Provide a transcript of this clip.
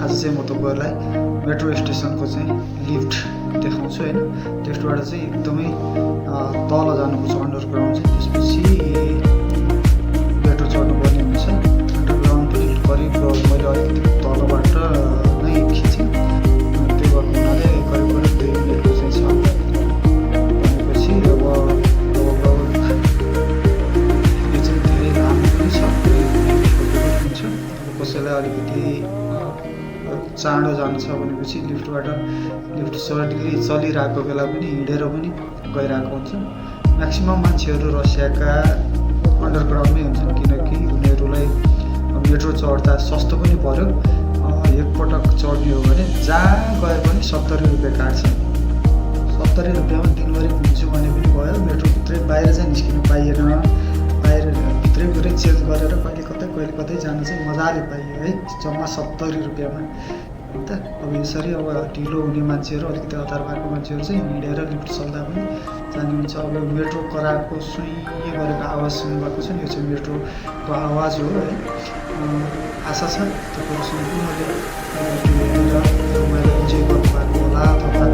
आज चाहिँ म तपाईँहरूलाई मेट्रो स्टेसनको चाहिँ लिफ्ट देखाउँछु हैन। लिफ्टबाट चाहिँ एकदमै तल जानुपर्छ अन्डरग्राउन्ड चाहिँ, त्यसपछि मेट्रो चढ्नुपर्ने हुन्छ। अन्डरग्राउन्ड पनि करिब मैले अलिकति तलबाट नै खिचेँ, त्यो भएको हुनाले करिब 2 मिनेटको चाहिँ छ। भनेपछि अब यो चाहिँ धेरै लामो पनि छ, हुन्छ। कसैलाई अलिकति चाँडो जानु छ भनेपछि लिफ्ट सडनली चलिरहेको बेला पनि हिँडेर पनि गइरहेको हुन्छ। म्याक्सिमम मान्छेहरू रसियाका अन्डरग्राउन्डमै हुन्छन्, किनकि उनीहरूलाई मेट्रो चढ्दा सस्तो पनि पर्यो। एकपटक चढ्ने हो भने जहाँ गए पनि 70 रुपियाँ काट्छ। 70 रुपियाँमा दिनभरि घुम्छु भने पनि भयो। मेट्रोभित्रै बाहिर चाहिँ निस्किनु पाइएन, बाहिर भित्रै चेन्ज गरेर कहिले कतै जानु चाहिँ मजाले पाइयो है, जम्मा 70 रुपियाँमा। त अब यसरी अब ढिलो हुने मान्छेहरू, अलिकति हतार भएको मान्छेहरू चाहिँ हिँडेर लिफ्ट चल्दा पनि जाने हुन्छ। अब मेट्रो कराएको सुई गरेको आवाज सुन्नुभएको छ नि, यो चाहिँ मेट्रोको आवाज हो है। आशा छ तपाईँहरू सम्पूर्णले रमाइलो इन्जोय गर्नुभएको होला अथवा